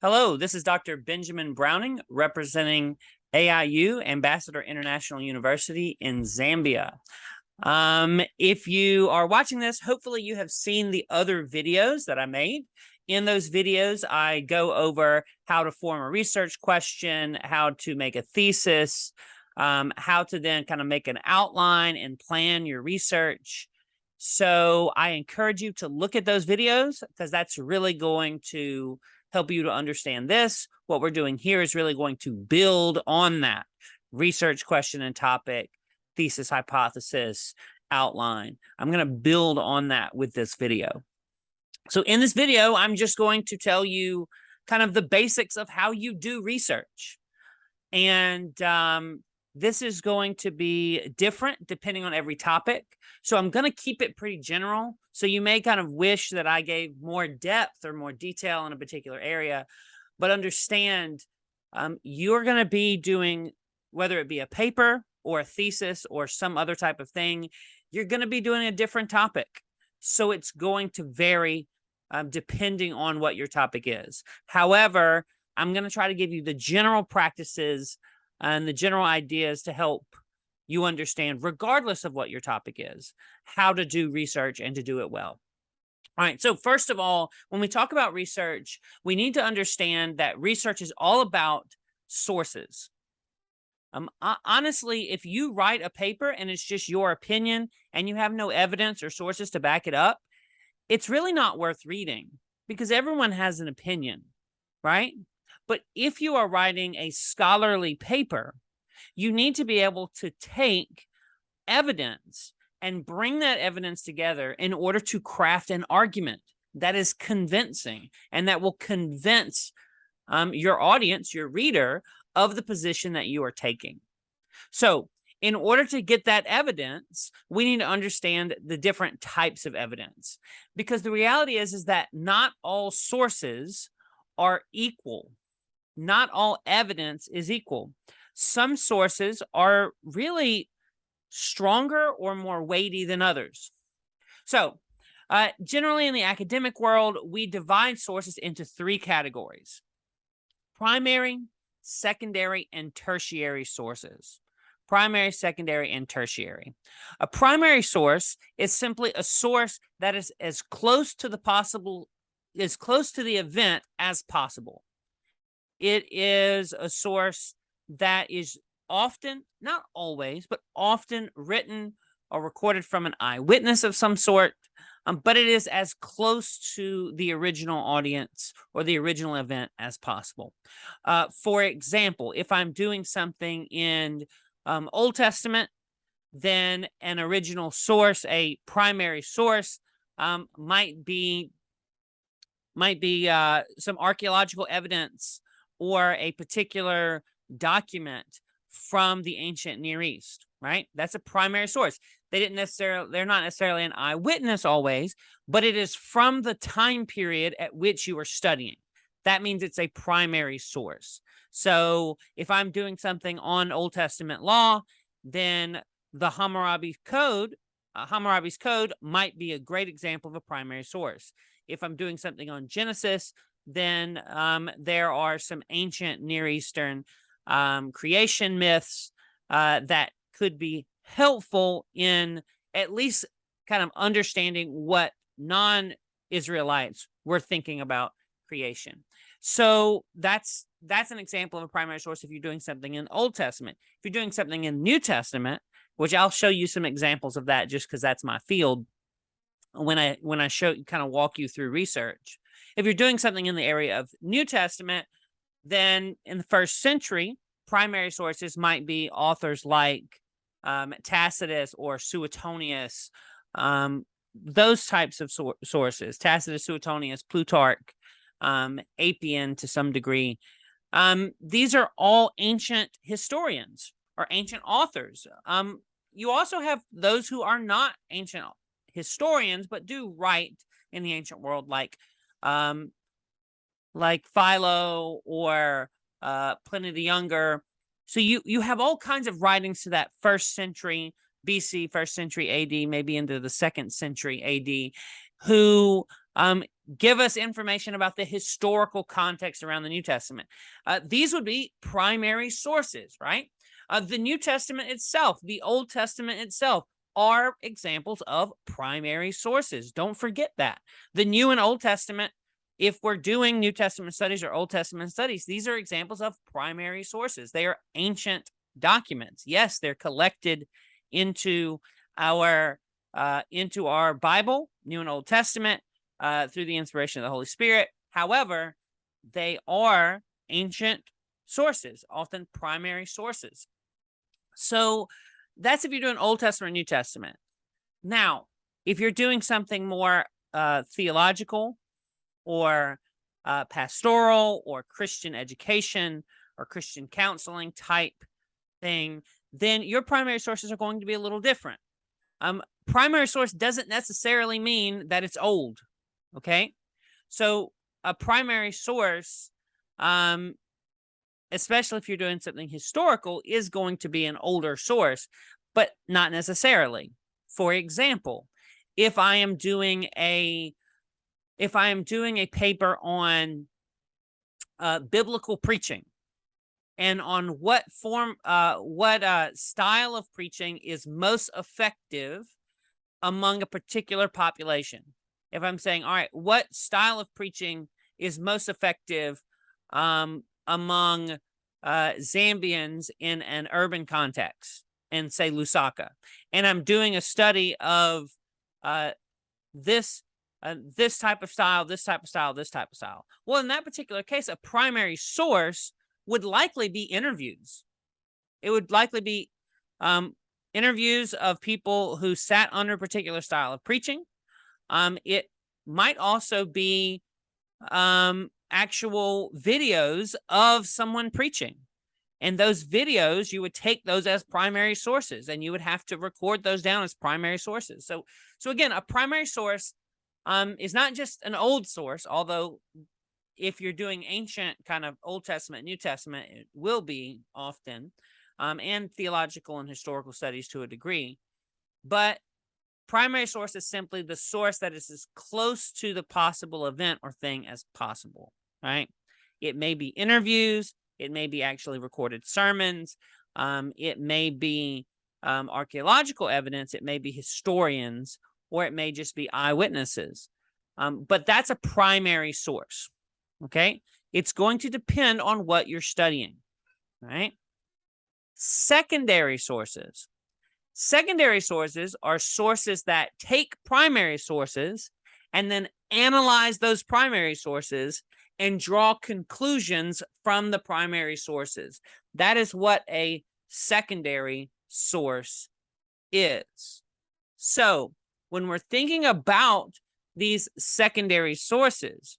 Hello, this is Dr. Benjamin Browning representing AIU, Ambassador International University in Zambia. If you are watching this, hopefully you have seen the other videos that I made. In those videos, I go over how to form a research question, how to make a thesis, how to then kind of make an outline and plan your research. So I encourage you to look at those videos because that's really going to help you to understand this. What we're doing here is really going to build on that research question and topic, thesis, hypothesis, outline. I'm going to build on that with this video. So in this video, I'm just going to tell you kind of the basics of how you do research. And this is going to be different depending on every topic. So I'm going to keep it pretty general. So you may kind of wish that I gave more depth or more detail in a particular area, but understand you're going to be doing, whether it be a paper or a thesis or some other type of thing, you're going to be doing a different topic. So it's going to vary depending on what your topic is. However, I'm going to try to give you the general practices and the general ideas to help you understand, regardless of what your topic is, how to do research and to do it well. All right, so first of all, when we talk about research, we need to understand that research is all about sources. Honestly, if you write a paper and it's just your opinion and you have no evidence or sources to back it up, it's really not worth reading because everyone has an opinion, right? But if you are writing a scholarly paper, you need to be able to take evidence and bring that evidence together in order to craft an argument that is convincing and that will convince your audience, your reader, of the position that you are taking. So in order to get that evidence, we need to understand the different types of evidence, because the reality is that not all sources are equal. Not all evidence is equal. Some sources are really stronger or more weighty than others. So generally in the academic world, we divide sources into three categories: primary, secondary, and tertiary sources. Primary, secondary, and tertiary. A primary source is simply a source that is as close to the event as possible. It is a source that is often, not always, but often written or recorded from an eyewitness of some sort, but it is as close to the original audience or the original event as possible. For example, if I'm doing something in Old Testament, then an original source, a primary source, might be some archaeological evidence or a particular document from the ancient Near East, right? That's a primary source. They're not necessarily an eyewitness always, but it is from the time period at which you are studying. That means it's a primary source. So if I'm doing something on Old Testament law, then the Hammurabi's Code might be a great example of a primary source. If I'm doing something on Genesis, then there are some ancient Near Eastern creation myths that could be helpful in at least kind of understanding what non-Israelites were thinking about creation. So that's an example of a primary source if you're doing something in Old Testament. If you're doing something in New Testament, which I'll show you some examples of that just because that's my field when I kind of walk you through research. If you're doing something in the area of New Testament, then in the first century, primary sources might be authors like Tacitus or Suetonius, those types of sources, Tacitus, Suetonius, Plutarch, Appian to some degree. These are all ancient historians or ancient authors. You also have those who are not ancient historians, but do write in the ancient world, like Philo or Pliny the Younger. So you have all kinds of writings to that first century BC, first century AD, maybe into the second century AD, who give us information about the historical context around the New Testament. These would be primary sources, right? The New Testament itself, the Old Testament itself, are examples of primary sources. Don't forget that. The New and Old Testament, if we're doing New Testament studies or Old Testament studies, these are examples of primary sources. They are ancient documents. Yes, they're collected into our Bible, New and Old Testament, through the inspiration of the Holy Spirit. However, they are ancient sources, often primary sources. So that's if you're doing Old Testament or New Testament. Now, if you're doing something more theological or pastoral or Christian education or Christian counseling type thing, then your primary sources are going to be a little different. Primary source doesn't necessarily mean that it's old, okay? So a primary source, especially if you're doing something historical, is going to be an older source, but not necessarily. For example, if I am doing a paper on biblical preaching and on what style of preaching is most effective among a particular population. If I'm saying, all right, what style of preaching is most effective among Zambians in an urban context, and say Lusaka, and I'm doing a study of this type of style, this type of style, this type of style. Well, in that particular case, a primary source would likely be interviews. It would likely be interviews of people who sat under a particular style of preaching. It might also be actual videos of someone preaching. And those videos, you would take those as primary sources, and you would have to record those down as primary sources. So again, a primary source is not just an old source, although if you're doing ancient kind of Old Testament, New Testament, it will be often, and theological and historical studies to a degree. But primary source is simply the source that is as close to the possible event or thing as possible, right? It may be interviews. It may be actually recorded sermons. It may be archaeological evidence. It may be historians, or it may just be eyewitnesses. But that's a primary source, okay? It's going to depend on what you're studying, right? Secondary sources. Secondary sources are sources that take primary sources and then analyze those primary sources and draw conclusions from the primary sources. That is what a secondary source is. So when we're thinking about these secondary sources,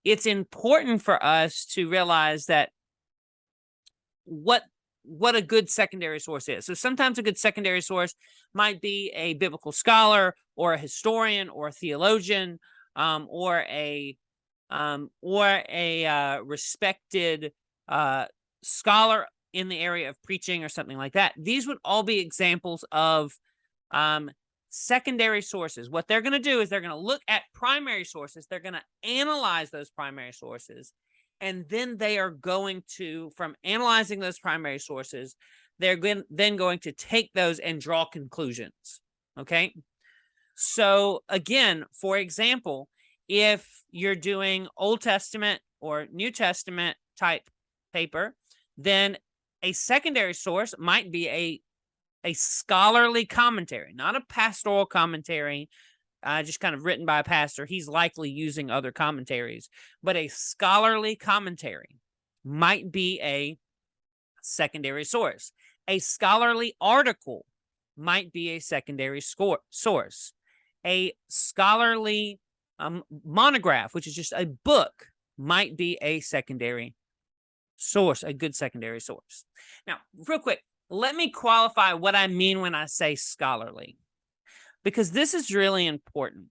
it's important for us to realize that what a good secondary source is. So sometimes a good secondary source might be a biblical scholar or a historian or a theologian, or a respected scholar in the area of preaching or something like that. These would all be examples of secondary sources. What they're going to do is they're going to look at primary sources. They're going to analyze those primary sources. And then they are going to, from analyzing those primary sources, they're then going to take those and draw conclusions. Okay. So again, for example, if you're doing Old Testament or New Testament type paper, then a secondary source might be a scholarly commentary, not a pastoral commentary, just kind of written by a pastor. He's likely using other commentaries, but a scholarly commentary might be a secondary source. A scholarly article might be a secondary source. A scholarly monograph, which is just a book, might be a secondary source, a good secondary source. Now, real quick, let me qualify what I mean when I say scholarly, because this is really important.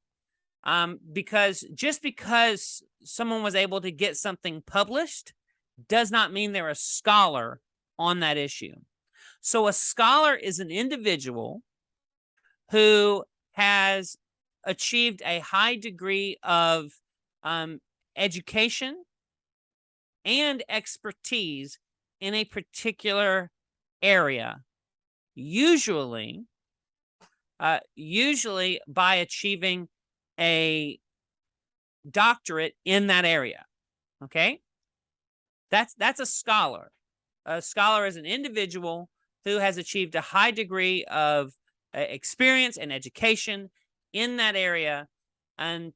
Because just because someone was able to get something published does not mean they're a scholar on that issue. So a scholar is an individual who has achieved a high degree of education and expertise in a particular area, usually by achieving a doctorate in that area. Okay, that's a scholar. A scholar is an individual who has achieved a high degree of experience and education in that area, and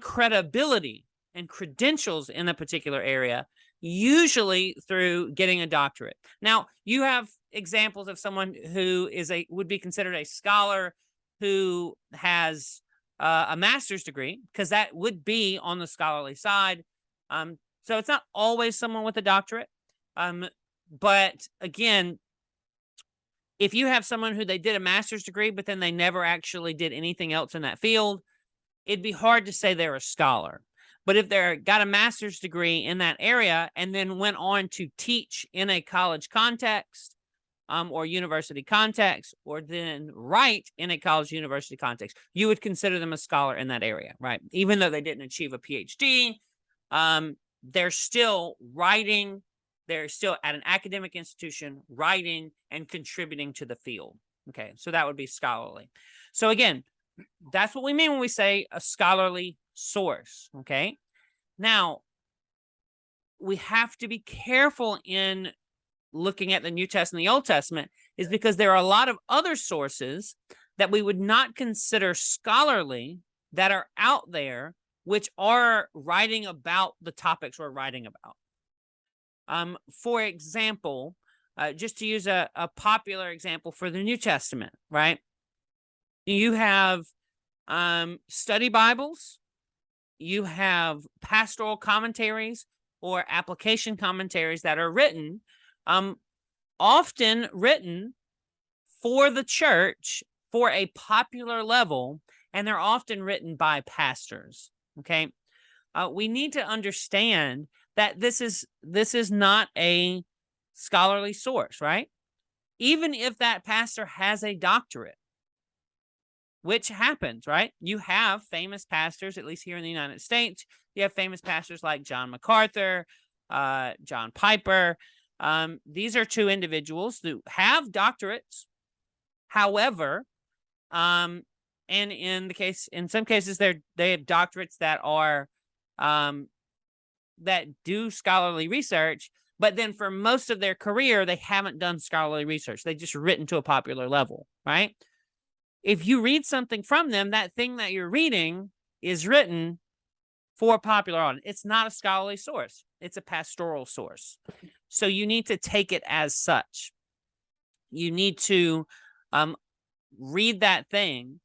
credibility and credentials in a particular area, usually through getting a doctorate. Now, you have examples of someone who would be considered a scholar who has a master's degree, because that would be on the scholarly side. So it's not always someone with a doctorate. But again, if you have someone who they did a master's degree, but then they never actually did anything else in that field, it'd be hard to say they're a scholar. But if they're got a master's degree in that area and then went on to teach in a college context, or university context, or then write in a college university context, you would consider them a scholar in that area, right? Even though they didn't achieve a PhD, they're still writing. They're still at an academic institution writing and contributing to the field. Okay, so that would be scholarly. So again, that's what we mean when we say a scholarly source. Okay, now we have to be careful in looking at the New Testament and the Old Testament, is because there are a lot of other sources that we would not consider scholarly that are out there, which are writing about the topics we're writing about. For example, just to use a popular example for the New Testament, right? You have study Bibles, you have pastoral commentaries or application commentaries that are written, often written for the church for a popular level, and they're often written by pastors. Okay, we need to understand that this is not a scholarly source, right? Even if that pastor has a doctorate, which happens, right? You have famous pastors, at least here in the United States. You have famous pastors like John MacArthur, John Piper. These are two individuals who have doctorates. However, and in some cases, they have doctorates that are that do scholarly research, but then for most of their career, they haven't done scholarly research. They've just written to a popular level, right? If you read something from them, that thing that you're reading is written for a popular audience. It's not a scholarly source. It's a pastoral source. So you need to take it as such. You need to read that thing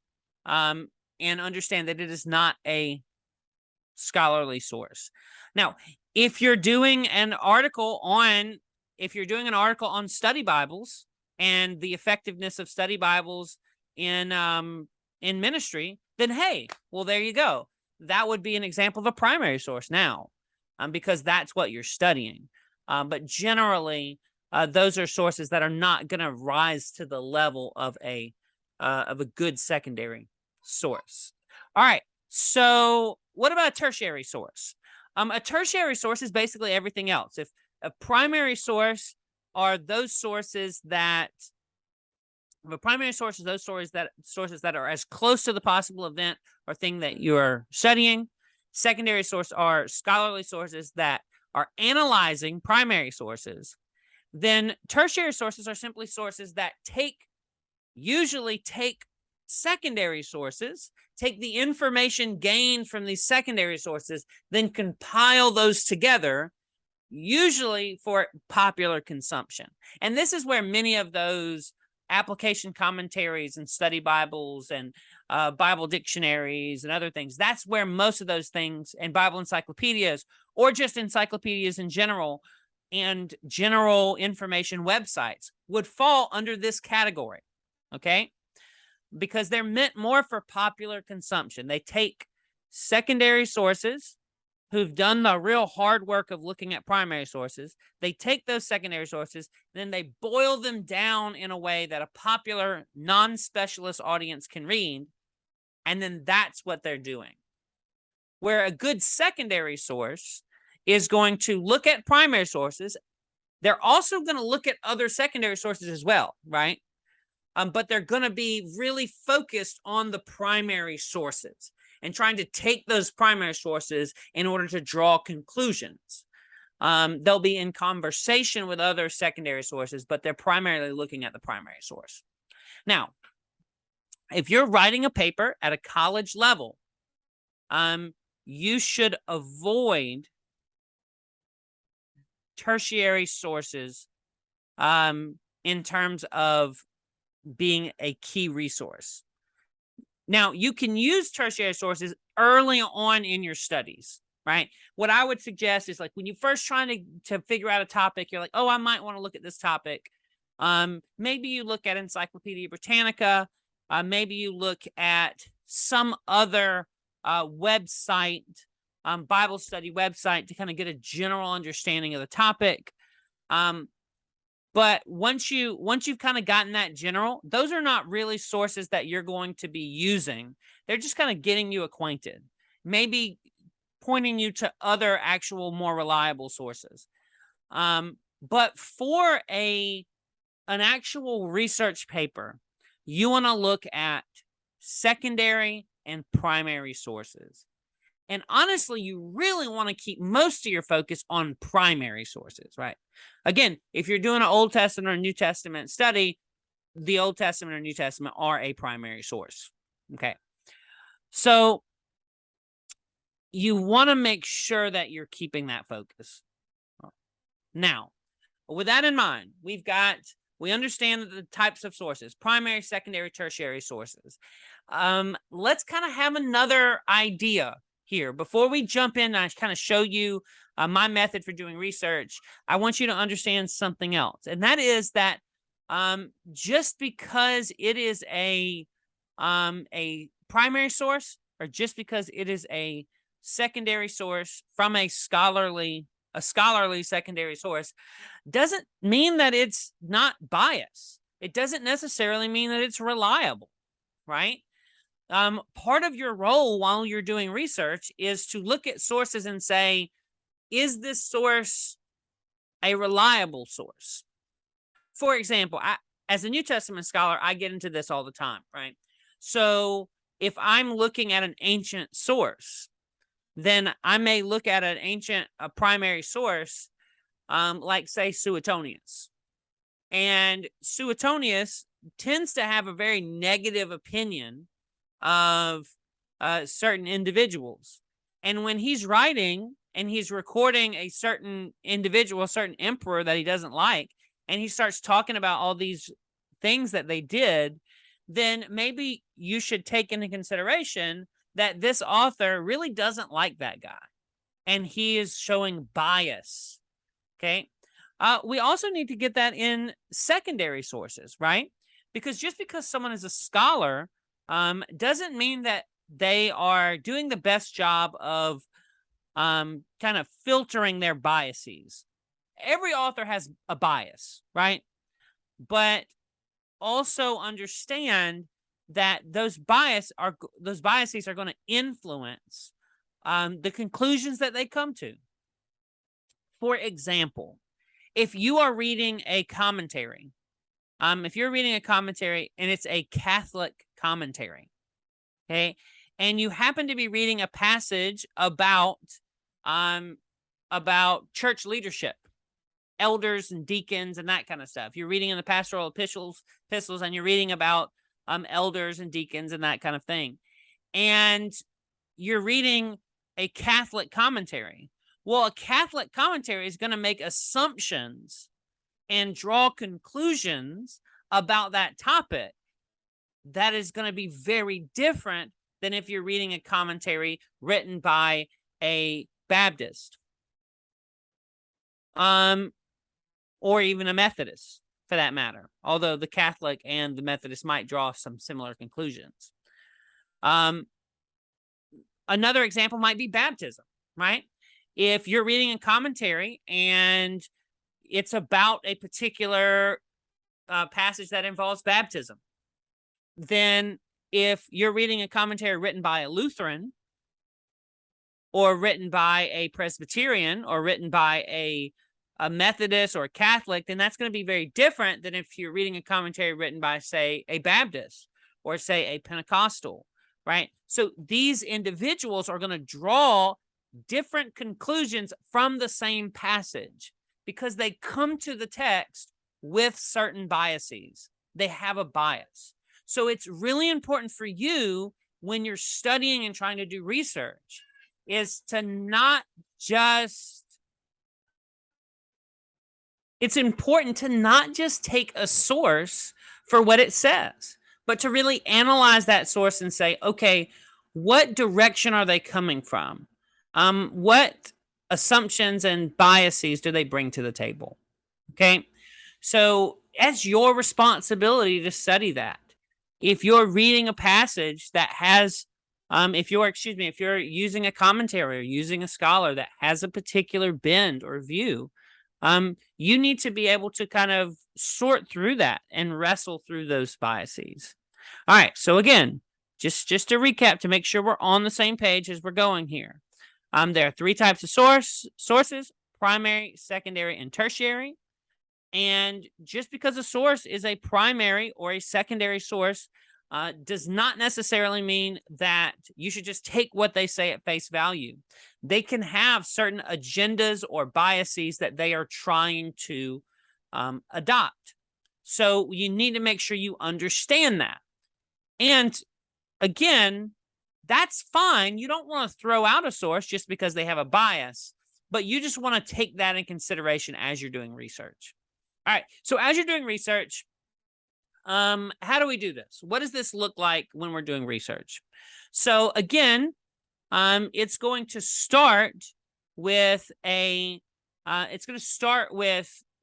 and understand that it is not a scholarly source. Now, if you're doing an article on study Bibles and the effectiveness of study Bibles in ministry, then hey, well, there you go. That would be an example of a primary source now, because that's what you're studying. But generally, those are sources that are not going to rise to the level of a good secondary source. All right. So what about a tertiary source? A tertiary source is basically everything else. If a primary source are those sources that the primary sources, those sources that are as close to the possible event or thing that you're studying. Secondary sources are scholarly sources that are analyzing primary sources. Then tertiary sources are simply sources that usually take secondary sources, take the information gained from these secondary sources, then compile those together, usually for popular consumption. And this is where many of those application commentaries and study Bibles and Bible dictionaries and other things, that's where most of those things, and Bible encyclopedias, or just encyclopedias in general, and general information websites would fall under this category, okay? Because they're meant more for popular consumption. They take secondary sources who've done the real hard work of looking at primary sources. They take those secondary sources, then they boil them down in a way that a popular non-specialist audience can read, and then that's what they're doing. Where a good secondary source is going to look at primary sources. They're also going to look at other secondary sources as well, right? But they're going to be really focused on the primary sources and trying to take those primary sources in order to draw conclusions. They'll be in conversation with other secondary sources, but they're primarily looking at the primary source. Now, if you're writing a paper at a college level, you should avoid tertiary sources in terms of being a key resource. Now, you can use tertiary sources early on in your studies, right? What I would suggest is, like, when you're first trying to figure out a topic, you're like, oh, I might want to look at this topic. Maybe you look at Encyclopedia Britannica. Maybe you look at some other website, Bible study website, to kind of get a general understanding of the topic. But once you've kind of gotten that general, those are not really sources that you're going to be using. They're just kind of getting you acquainted, maybe pointing you to other actual more reliable sources. But for an actual research paper, you want to look at secondary and primary sources. And honestly, you really want to keep most of your focus on primary sources, right? Again, if you're doing an Old Testament or New Testament study, the Old Testament or New Testament are a primary source. Okay. So you want to make sure that you're keeping that focus. Now, with that in mind, we understand the types of sources: primary, secondary, tertiary sources. Let's kind of have another idea here before we jump in. I kind of show you my method for doing research. I want you to understand something else, and that is that just because it is a primary source, or just because it is a secondary source from a scholarly secondary source, doesn't mean that it's not biased. It doesn't necessarily mean that it's reliable, right? Part of your role while you're doing research is to look at sources and say, is this source a reliable source? For example, as a New Testament scholar, I get into this all the time, right? So if I'm looking at an ancient source, then I may look at a primary source, like, say, Suetonius. And Suetonius tends to have a very negative opinion of certain individuals. And when he's writing and he's recording a certain individual, a certain emperor that he doesn't like, and he starts talking about all these things that they did, then maybe you should take into consideration that this author really doesn't like that guy, and he is showing bias. Okay. We also need to get that in secondary sources, right? Because just because someone is a scholar doesn't mean that they are doing the best job of kind of filtering their biases. Every author has a bias, right? But also understand that those biases are going to influence the conclusions that they come to. For example, if you are reading a commentary, if you're reading a commentary and it's a Catholic commentary, okay, and you happen to be reading a passage about church leadership, elders and deacons and that kind of stuff. You're reading in the pastoral epistles, and you're reading about elders and deacons and that kind of thing, and you're reading a Catholic commentary. Well, a Catholic commentary is going to make assumptions and draw conclusions about that topic that is going to be very different than if you're reading a commentary written by a Baptist, or even a Methodist, for that matter, although the Catholic and the Methodist might draw some similar conclusions. Another example might be baptism, right? If you're reading a commentary and it's about a particular passage that involves baptism, then if you're reading a commentary written by a Lutheran, or written by a Presbyterian or written by a Methodist or a Catholic, then that's going to be very different than if you're reading a commentary written by, say, a Baptist or, say, a Pentecostal, right? So these individuals are going to draw different conclusions from the same passage because they come to the text with certain biases. They have a bias. So it's really important for you when you're studying and trying to do research is to not just, it's important to not just take a source for what it says, but to really analyze that source and say, okay, what direction are they coming from? What assumptions and biases do they bring to the table? Okay. So it's your responsibility to study that. If you're reading a passage that has, if you're using a commentary or using a scholar that has a particular bend or view, you need to be able to kind of sort through that and wrestle through those biases. All right. So again, just to recap to make sure we're on the same page as we're going here. There are three types of sources: primary, secondary, and tertiary. And just because a source is a primary or a secondary source does not necessarily mean that you should just take what they say at face value. They can have certain agendas or biases that they are trying to adopt. So you need to make sure you understand that. And again, that's fine. You don't want to throw out a source just because they have a bias, but you just want to take that in consideration as you're doing research. All right. So as you're doing research, how do we do this? What does this look like when we're doing research? So again, it's going to start with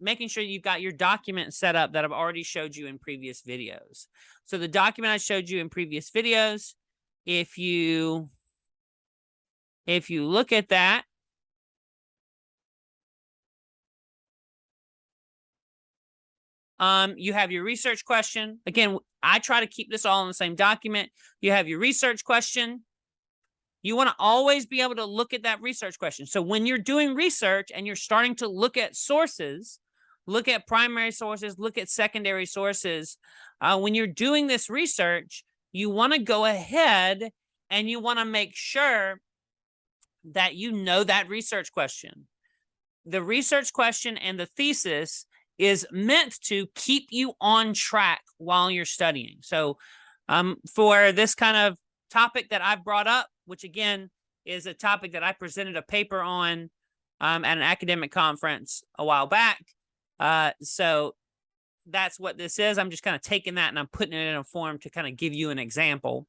making sure you've got your document set up that I've already showed you in previous videos. So the document I showed you in previous videos, if you look at that, you have your research question. Again, I try to keep this all in the same document. You have your research question. You want to always be able to look at that research question. So when you're doing research and you're starting to look at sources, look at primary sources, look at secondary sources, when you're doing this research, you want to go ahead and you want to make sure that you know that research question. The research question and the thesis is meant to keep you on track while you're studying. So for this kind of topic that I've brought up, which again is a topic that I presented a paper on at an academic conference a while back. So that's what this is. I'm just kind of taking that and I'm putting it in a form to kind of give you an example.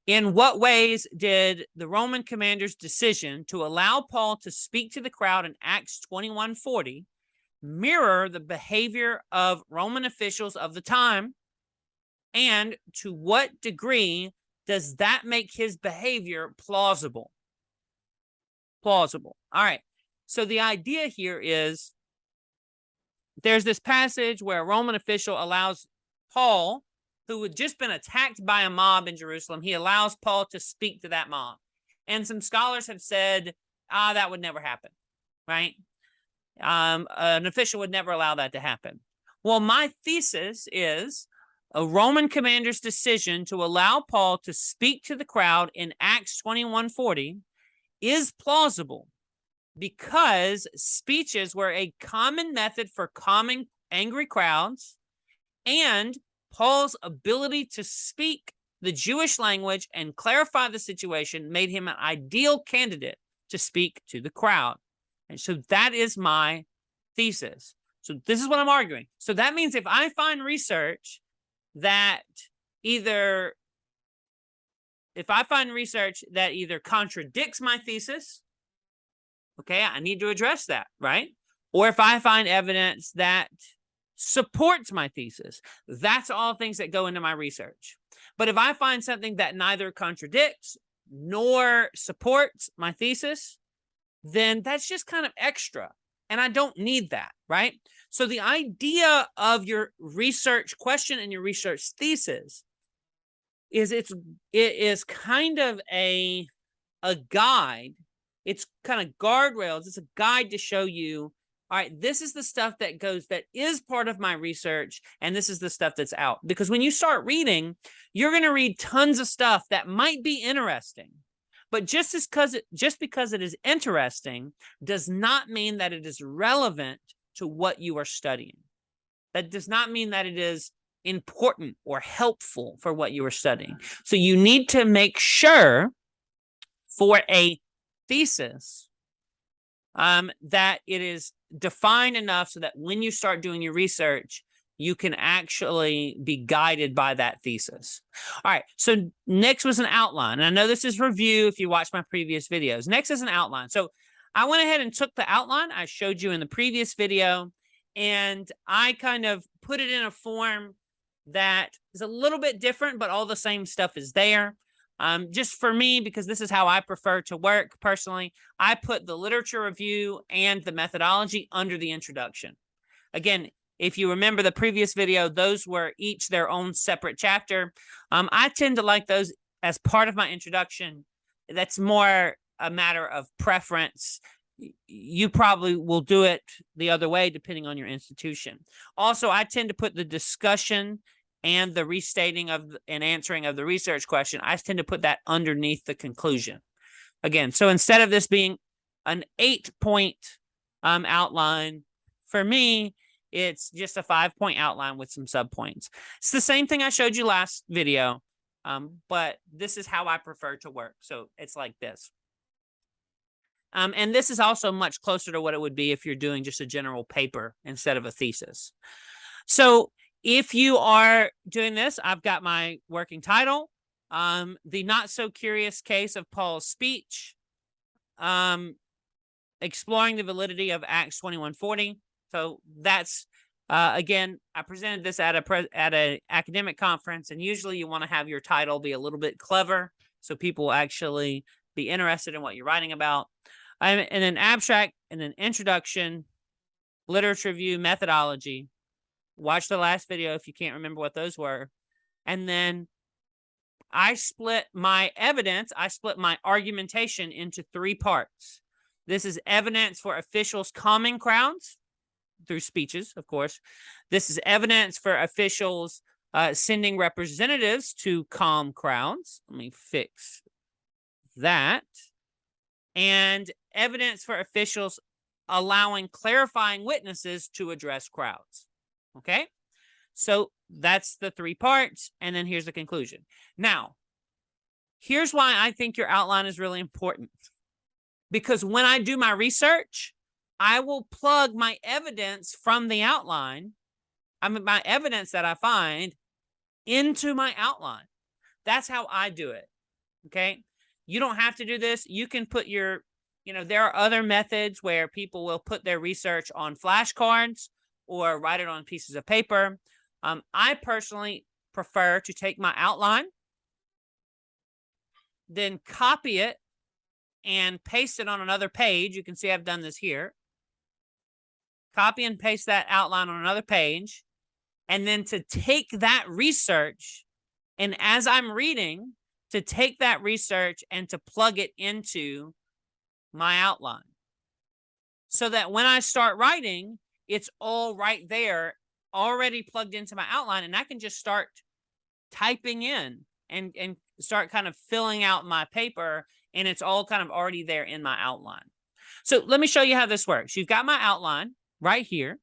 In what ways did the Roman commander's decision to allow Paul to speak to the crowd in Acts 21:40 mirror the behavior of Roman officials of the time? And to what degree does that make his behavior plausible? Plausible. All right. So the idea here is there's this passage where a Roman official allows Paul, who had just been attacked by a mob in Jerusalem, he allows Paul to speak to that mob. And some scholars have said, that would never happen, right? An official would never allow that to happen. Well, my thesis is a Roman commander's decision to allow Paul to speak to the crowd in Acts 21:40 is plausible because speeches were a common method for calming angry crowds, and Paul's ability to speak the Jewish language and clarify the situation made him an ideal candidate to speak to the crowd. And so that is my thesis. So this is what I'm arguing. So that means if I find research that either contradicts my thesis, okay, I need to address that, right? Or if I find evidence that supports my thesis, that's all things that go into my research. But if I find something that neither contradicts nor supports my thesis, then that's just kind of extra. And I don't need that, right? So the idea of your research question and your research thesis is it is kind of a a guide. It's kind of guardrails. It's a guide to show you, all right, this is the stuff that is part of my research, and this is the stuff that's out. Because when you start reading, you're going to read tons of stuff that might be interesting. But just because it is interesting does not mean that it is relevant to what you are studying. That does not mean that it is important or helpful for what you are studying. So you need to make sure for a thesis that it is defined enough so that when you start doing your research, you can actually be guided by that thesis. All right, so next was an outline. And I know this is review if you watch my previous videos. Next is an outline. So I went ahead and took the outline I showed you in the previous video, and I kind of put it in a form that is a little bit different, but all the same stuff is there. Just for me, because this is how I prefer to work personally, I put the literature review and the methodology under the introduction. Again, if you remember the previous video, those were each their own separate chapter. I tend to like those as part of my introduction. That's more a matter of preference. You probably will do it the other way depending on your institution. Also, I tend to put the discussion and the restating of and answering of the research question, I tend to put that underneath the conclusion. Again, so instead of this being an 8-point outline, for me, it's just a 5-point outline with some subpoints. It's the same thing I showed you last video, but this is how I prefer to work. So it's like this. And this is also much closer to what it would be if you're doing just a general paper instead of a thesis. So if you are doing this, I've got my working title, The Not So Curious Case of Paul's Speech, Exploring the Validity of Acts 2140. So that's, again, I presented this at an academic conference, and usually you want to have your title be a little bit clever so people will actually be interested in what you're writing about. And an abstract and an introduction, literature review, methodology. Watch the last video if you can't remember what those were. And then I split my evidence, I split my argumentation into 3 parts. This is evidence for officials calming crowds through speeches, of course. This is evidence for officials sending representatives to calm crowds. Let me fix that. And evidence for officials allowing clarifying witnesses to address crowds. Okay, so that's the 3 parts, and then here's the conclusion. Now, here's why I think your outline is really important. Because when I do my research, I will plug my evidence from the outline, my evidence that I find, into my outline. That's how I do it, okay? You don't have to do this. You can put your, there are other methods where people will put their research on flashcards or write it on pieces of paper. I personally prefer to take my outline, then copy it and paste it on another page. You can see I've done this here. Copy and paste that outline on another page, and then to take that research, and as I'm reading, to take that research and to plug it into my outline. So that when I start writing, it's all right there, already plugged into my outline, and I can just start typing in and start kind of filling out my paper, and it's all kind of already there in my outline. So let me show you how this works. You've got my outline right here,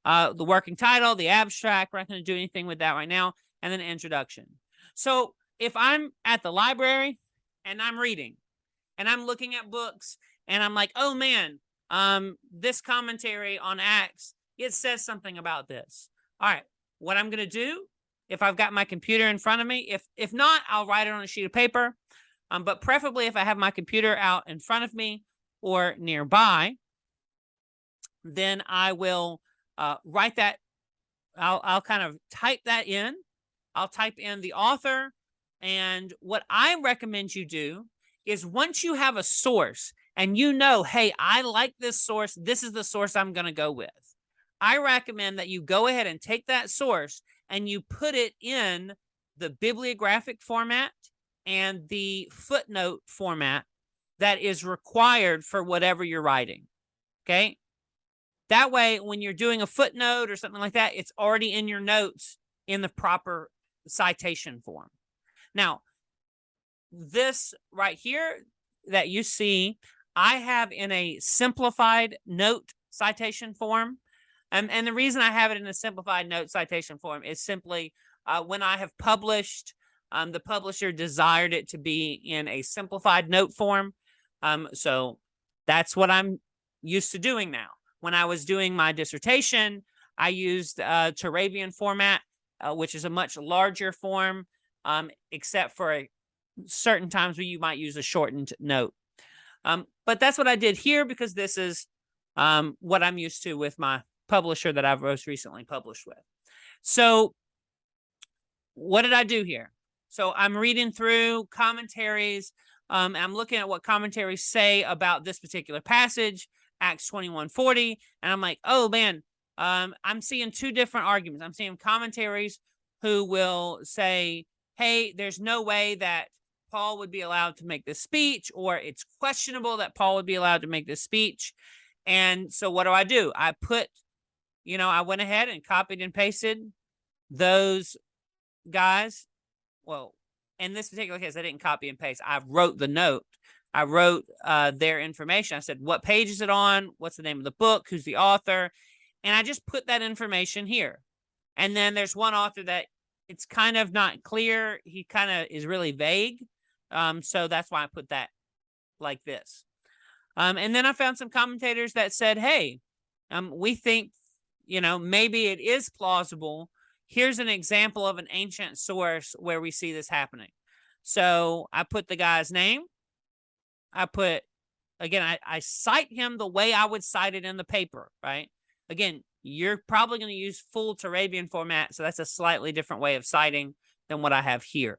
the working title, the abstract. We're not going to do anything with that right now, and then introduction. So if I'm at the library and I'm reading and I'm looking at books and I'm like, oh man, this commentary on Acts, it says something about this. All right, what I'm going to do, if I've got my computer in front of me, if not, I'll write it on a sheet of paper. But preferably if I have my computer out in front of me or nearby, then I will write that. I'll kind of type that in. I'll type in the author. And what I recommend you do is once you have a source and hey, I like this source, this is the source I'm going to go with. I recommend that you go ahead and take that source and you put it in the bibliographic format and the footnote format that is required for whatever you're writing. Okay. That way, when you're doing a footnote or something like that, it's already in your notes in the proper citation form. Now, this right here that you see, I have in a simplified note citation form. And the reason I have it in a simplified note citation form is simply when I have published, the publisher desired it to be in a simplified note form. So that's what I'm used to doing now. When I was doing my dissertation, I used Turabian format, which is a much larger form, except for certain times where you might use a shortened note. But that's what I did here because this is what I'm used to with my publisher that I've most recently published with. So what did I do here? So I'm reading through commentaries. I'm looking at what commentaries say about this particular passage, Acts 21:40, and I'm like, oh man, I'm seeing two different arguments. I'm seeing commentaries who will say, hey, there's no way that Paul would be allowed to make this speech, or it's questionable that Paul would be allowed to make this speech. And so what do? I put, I went ahead and copied and pasted those guys. Well, in this particular case, I didn't copy and paste. I wrote the note. I wrote their information. I said, what page is it on? What's the name of the book? Who's the author? And I just put that information here. And then there's one author that it's kind of not clear. He kind of is really vague. So that's why I put that like this. And then I found some commentators that said, hey, we think, maybe it is plausible. Here's an example of an ancient source where we see this happening. So I put the guy's name. I put, again, I cite him the way I would cite it in the paper, right? Again, you're probably going to use full Turabian format, so that's a slightly different way of citing than what I have here.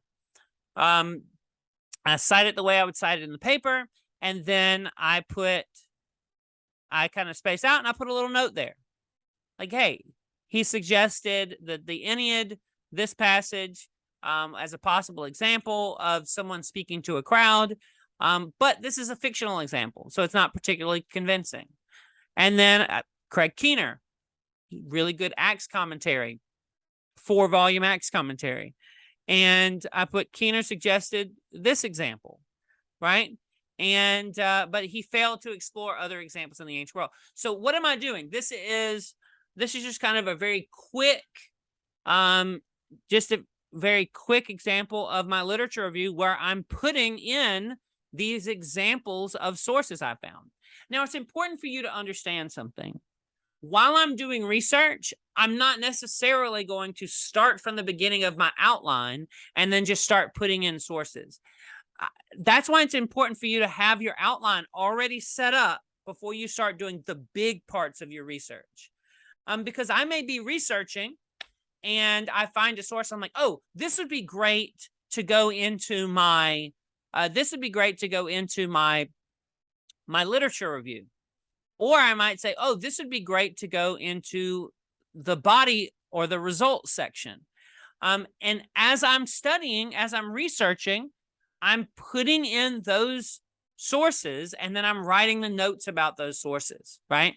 I cite it the way I would cite it in the paper, and then I kind of space out and I put a little note there. Like, hey, he suggested that the Aeneid, this passage, as a possible example of someone speaking to a crowd, but this is a fictional example, so it's not particularly convincing. And then Craig Keener, really good Acts commentary, 4-volume Acts commentary. And I put Keener suggested this example, right? And but he failed to explore other examples in the ancient world. So what am I doing? This is just kind of a very quick, just a very quick example of my literature review where I'm putting in these examples of sources I found. Now, it's important for you to understand something. While I'm doing research, I'm not necessarily going to start from the beginning of my outline and then just start putting in sources. That's why it's important for you to have your outline already set up before you start doing the big parts of your research. Because I may be researching and I find a source. I'm like, oh, this would be great to go into my, my literature review. Or I might say, oh, this would be great to go into the body or the results section. And as I'm studying, as I'm researching, I'm putting in those sources and then I'm writing the notes about those sources, right?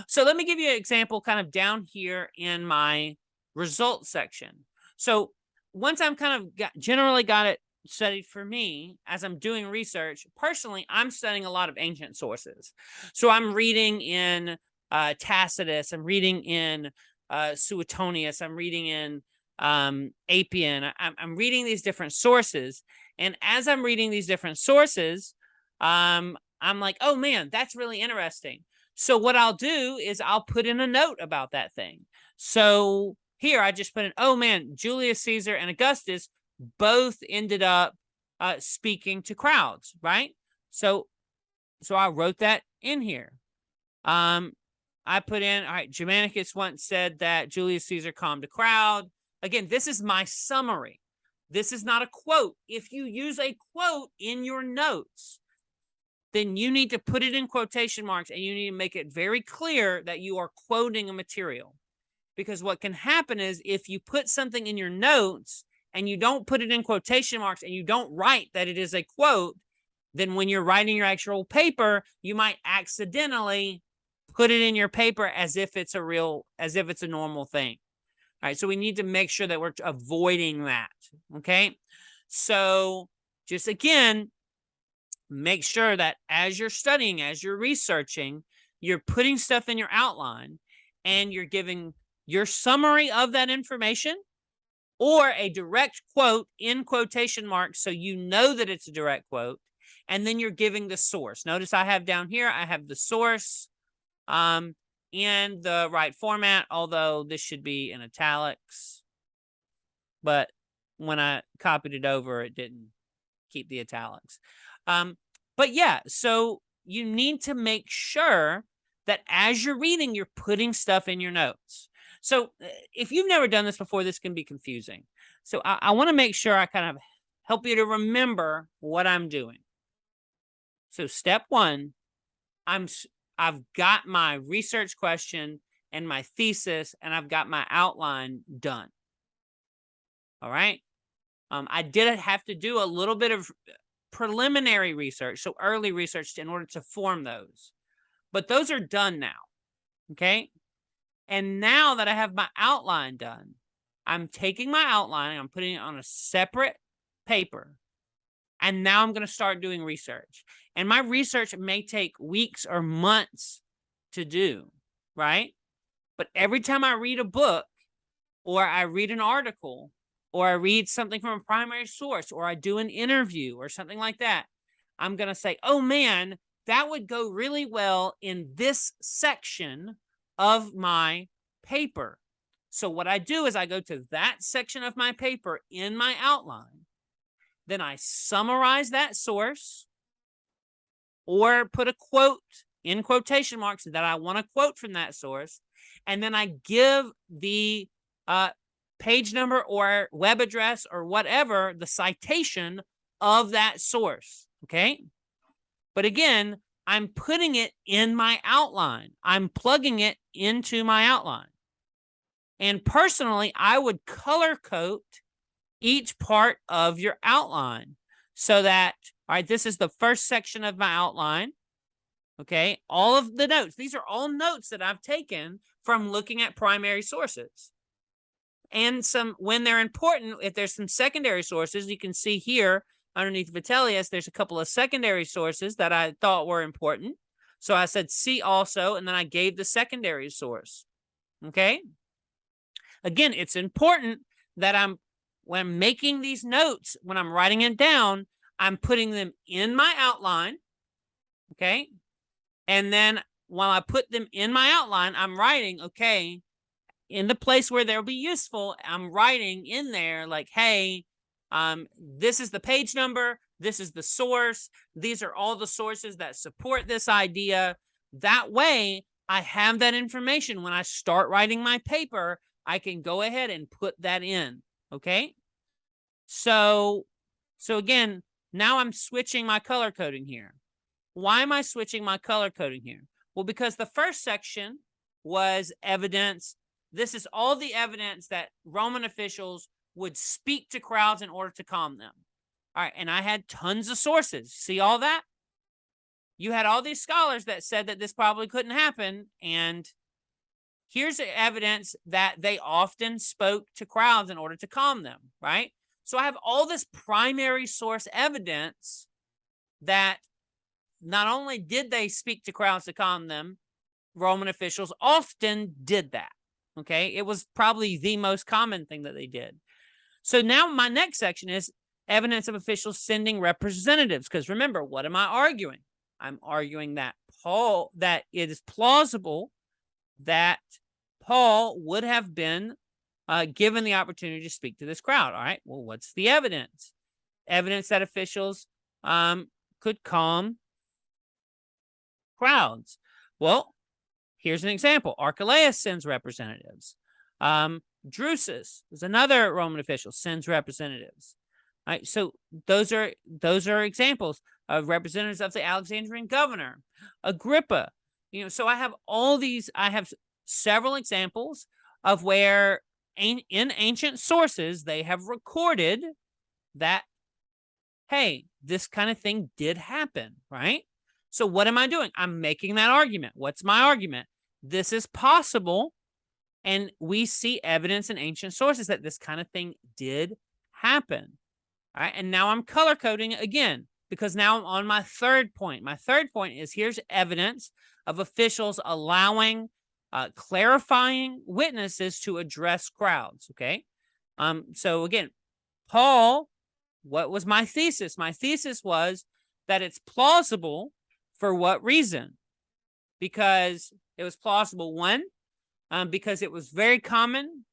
So let me give you an example kind of down here in my results section. So once I'm kind of generally got it studied for me as I'm doing research, personally, I'm studying a lot of ancient sources. So I'm reading in Tacitus, I'm reading in Suetonius, I'm reading in Appian. I'm reading these different sources. And as I'm reading these different sources, I'm like, oh man, that's really interesting. So what I'll do is I'll put in a note about that thing. So here I just put in, oh man, Julius Caesar and Augustus both ended up speaking to crowds, right? So I wrote that in here. I put in, all right, Germanicus once said that Julius Caesar calmed a crowd. Again, this is my summary. This is not a quote. If you use a quote in your notes, then you need to put it in quotation marks and you need to make it very clear that you are quoting a material. Because what can happen is if you put something in your notes and you don't put it in quotation marks and you don't write that it is a quote, then when you're writing your actual paper, you might accidentally put it in your paper as if it's a normal thing. All right, so we need to make sure that we're avoiding that, okay? So just again, make sure that as you're studying, as you're researching, you're putting stuff in your outline and you're giving your summary of that information or a direct quote in quotation marks so you know that it's a direct quote, and then you're giving the source. Notice I have down here, I have the source in the right format, although this should be in italics. But when I copied it over, it didn't keep the italics. But yeah, so you need to make sure that as you're reading, you're putting stuff in your notes. So if you've never done this before, this can be confusing. So I want to make sure I kind of help you to remember what I'm doing. So step one, I've got my research question and my thesis, and I've got my outline done. All right. I did have to do a little bit of preliminary research, so early research in order to form those. But those are done now, okay? And now that I have my outline done, I'm taking my outline, I'm putting it on a separate paper, and now I'm going to start doing research. And my research may take weeks or months to do, right? But every time I read a book or I read an article or I read something from a primary source or I do an interview or something like that, I'm going to say, oh man, that would go really well in this section of my paper. So what I do is I go to that section of my paper in my outline. Then I summarize that source or put a quote in quotation marks that I want to quote from that source. And then I give the page number or web address or whatever, the citation of that source, okay? But again, I'm putting it in my outline. I'm plugging it into my outline. And personally, I would color code each part of your outline so that, all right, this is the first section of my outline, okay? All of the notes, these are all notes that I've taken from looking at primary sources. And when they're important, if there's some secondary sources, you can see here underneath Vitellius, there's a couple of secondary sources that I thought were important. So I said, see also, and then I gave the secondary source, okay? Again, it's important that when I'm making these notes, when I'm writing it down, I'm putting them in my outline, okay? And then while I put them in my outline, I'm writing, okay, in the place where they'll be useful, I'm writing in there like, hey, this is the page number, this is the source, these are all the sources that support this idea. That way, I have that information. When I start writing my paper, I can go ahead and put that in, okay? So again, now I'm switching my color coding here. Why am I switching my color coding here? Well, because the first section was evidence. This is all the evidence that Roman officials would speak to crowds in order to calm them. All right, and I had tons of sources. See all that? You had all these scholars that said that this probably couldn't happen, and here's evidence that they often spoke to crowds in order to calm them, right? So I have all this primary source evidence that not only did they speak to crowds to calm them, Roman officials often did that. Okay, it was probably the most common thing that they did. So now my next section is evidence of officials sending representatives. Because remember, what am I arguing? I'm arguing that that it is plausible that Paul would have been given the opportunity to speak to this crowd. All right, well, what's the evidence? Evidence that officials could calm crowds. Well, here's an example. Archelaus sends representatives. Drusus is another Roman official, sends representatives. All right, so those are examples of representatives of the Alexandrian governor. Agrippa, so I have all these. I have several examples of where in ancient sources they have recorded that hey, this kind of thing did happen, right? So what am I doing? I'm making that argument. What's my argument? This is possible, and we see evidence in ancient sources that this kind of thing did happen. All right, and now I'm color coding again because now I'm on my third point. My third point is here's evidence of officials allowing clarifying witnesses to address crowds. Okay, so again, Paul, what was my thesis? My thesis was that it's plausible. For what reason? Because it was plausible, one, because it was very common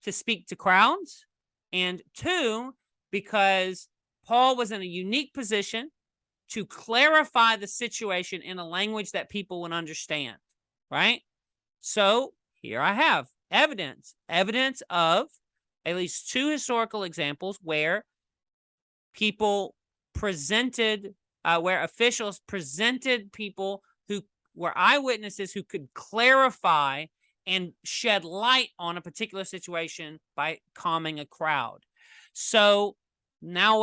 to speak to crowds, and two, because Paul was in a unique position to clarify the situation in a language that people would understand, right? So here I have evidence of at least two historical examples where people presented, where officials presented people who were eyewitnesses who could clarify and shed light on a particular situation by calming a crowd. So now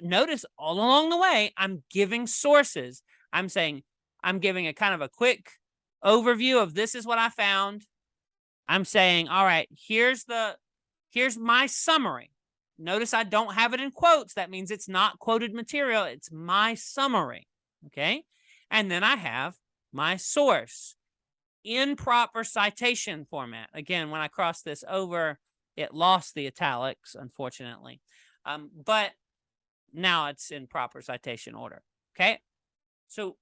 notice all along the way, I'm giving sources. I'm saying, I'm giving a kind of a quick overview of this is what I found. I'm saying, all right, here's my summary. Notice I don't have it in quotes. That means it's not quoted material. It's my summary, okay? And then I have my source in proper citation format. Again, when I crossed this over, it lost the italics, unfortunately. But now it's in proper citation order, okay? So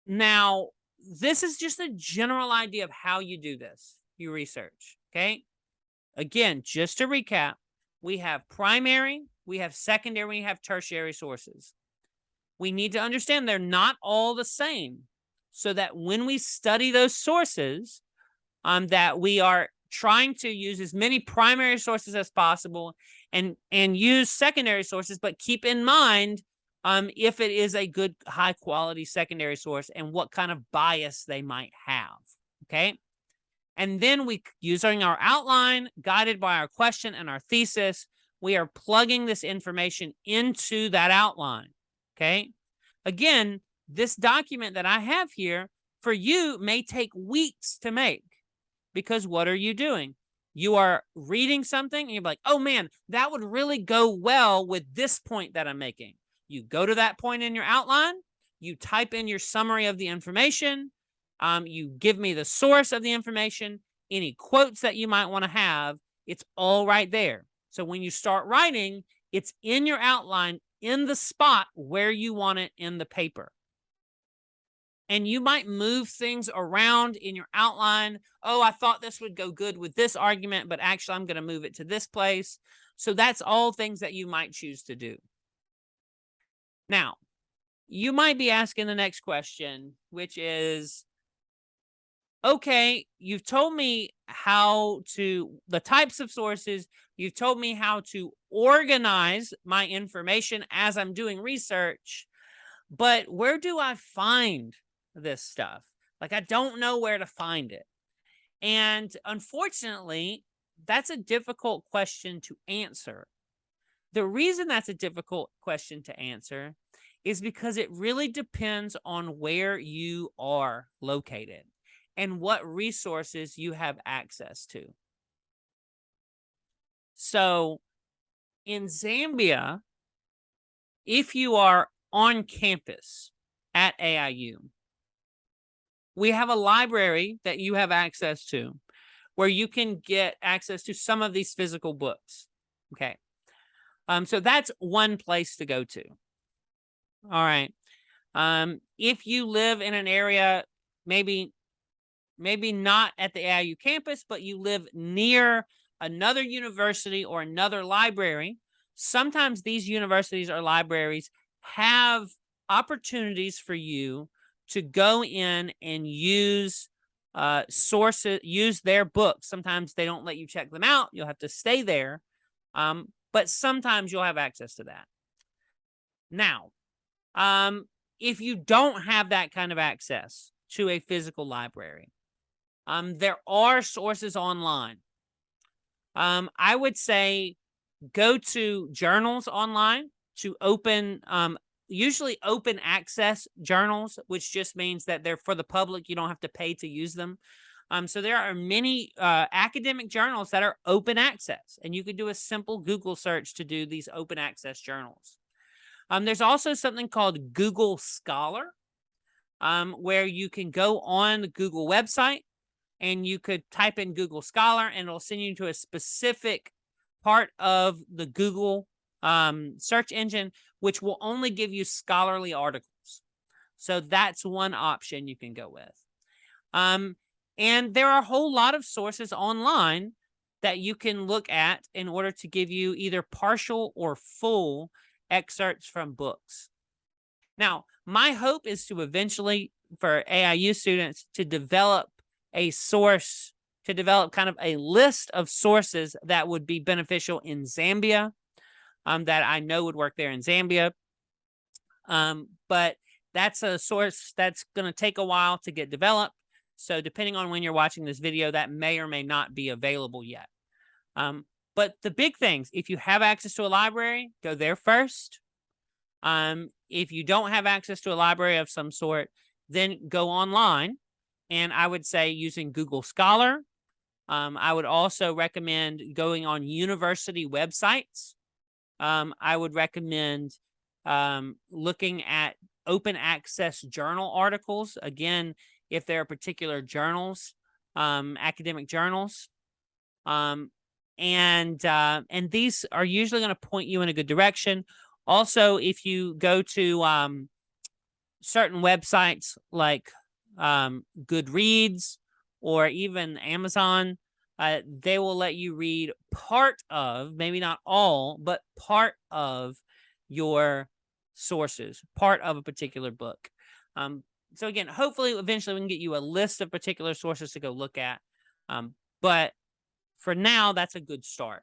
now this is just a general idea of how you do this. You research, okay? Again, just to recap, we have primary, we have secondary, we have tertiary sources. We need to understand they're not all the same, so that when we study those sources, that we are trying to use as many primary sources as possible and use secondary sources, but keep in mind if it is a good, high quality secondary source and what kind of bias they might have, okay? And then we, using our outline, guided by our question and our thesis, we are plugging this information into that outline, okay? Again, this document that I have here for you may take weeks to make, because what are you doing? You are reading something and you're like, oh man, that would really go well with this point that I'm making. You go to that point in your outline, you type in your summary of the information, you give me the source of the information, any quotes that you might want to have, it's all right there. So when you start writing, it's in your outline in the spot where you want it in the paper. And you might move things around in your outline. Oh, I thought this would go good with this argument, but actually I'm going to move it to this place. So that's all things that you might choose to do. Now, you might be asking the next question, which is, okay, you've told me the types of sources, you've told me how to organize my information as I'm doing research, but where do I find this stuff? Like, I don't know where to find it. And unfortunately, that's a difficult question to answer. The reason that's a difficult question to answer is because it really depends on where you are located and what resources you have access to. So in Zambia, if you are on campus at AIU, we have a library that you have access to where you can get access to some of these physical books. Okay. So that's one place to go to. All right. If you live in an area, maybe not at the AIU campus, but you live near another university or another library, sometimes these universities or libraries have opportunities for you to go in and use sources, use their books. Sometimes they don't let you check them out. You'll have to stay there. But sometimes you'll have access to that. Now, if you don't have that kind of access to a physical library, there are sources online. I would say go to journals online to open, usually open access journals, which just means that they're for the public. You don't have to pay to use them. So there are many academic journals that are open access, and you could do a simple Google search to do these open access journals. There's also something called Google Scholar, where you can go on the Google website and you could type in Google Scholar and it'll send you to a specific part of the Google search engine, which will only give you scholarly articles. So that's one option you can go with. And there are a whole lot of sources online that you can look at in order to give you either partial or full excerpts from books. Now, my hope is to eventually, for AIU students, to develop a source, to develop kind of a list of sources that would be beneficial in Zambia, that I know would work there in Zambia. But that's a source that's going to take a while to get developed. So depending on when you're watching this video, that may or may not be available yet. But the big things, if you have access to a library, go there first. If you don't have access to a library of some sort, then go online. And I would say using Google Scholar. I would also recommend going on university websites. I would recommend looking at open access journal articles. Again, if there are particular journals, academic journals. And these are usually going to point you in a good direction. Also, if you go to certain websites like Goodreads or even Amazon, they will let you read part of, maybe not all, but part of your sources, part of a particular book. So again, hopefully, eventually we can get you a list of particular sources to go look at. But for now, that's a good start.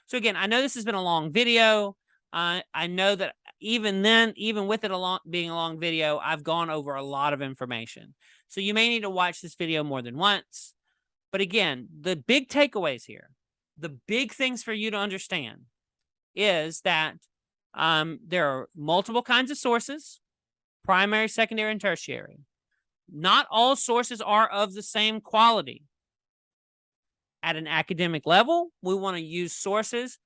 So again, I know this has been a long video. I know that even then, even with it being a long video, I've gone over a lot of information. So you may need to watch this video more than once. But again, the big takeaways here, the big things for you to understand is that there are multiple kinds of sources, primary, secondary, and tertiary. Not all sources are of the same quality. At an academic level, we want to use sources.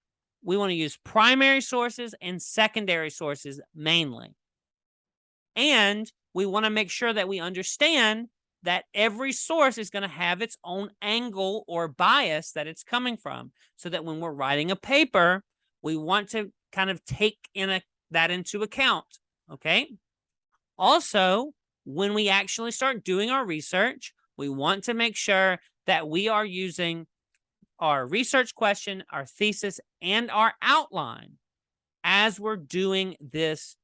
We want to use primary sources and secondary sources mainly. And we want to make sure that we understand that every source is going to have its own angle or bias that it's coming from, so that when we're writing a paper, we want to kind of take that into account, okay? Also, when we actually start doing our research, we want to make sure that we are using our research question, our thesis, and our outline as we're doing this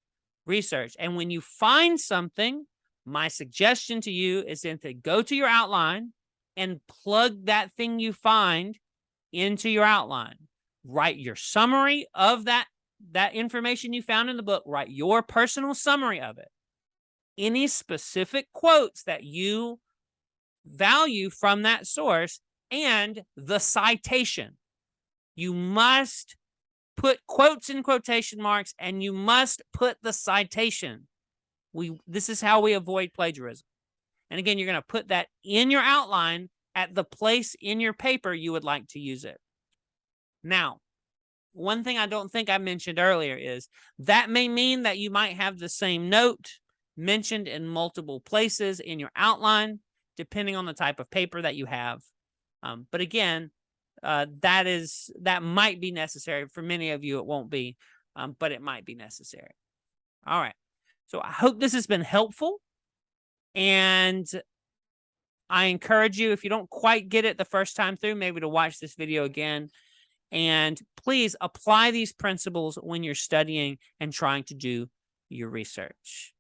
research. And when you find something, my suggestion to you is then to go to your outline and plug that thing you find into your outline. Write your summary of that information you found in the book. Write your personal summary of it. Any specific quotes that you value from that source, and the citation. You must put quotes in quotation marks, and you must put the citation. This is how we avoid plagiarism. And again, you're going to put that in your outline at the place in your paper you would like to use it. Now, one thing I don't think I mentioned earlier is that may mean that you might have the same note mentioned in multiple places in your outline, depending on the type of paper that you have. But again, that might be necessary. For many of you, it won't be, but it might be necessary. All right. So I hope this has been helpful. And I encourage you, if you don't quite get it the first time through, maybe to watch this video again. And please apply these principles when you're studying and trying to do your research.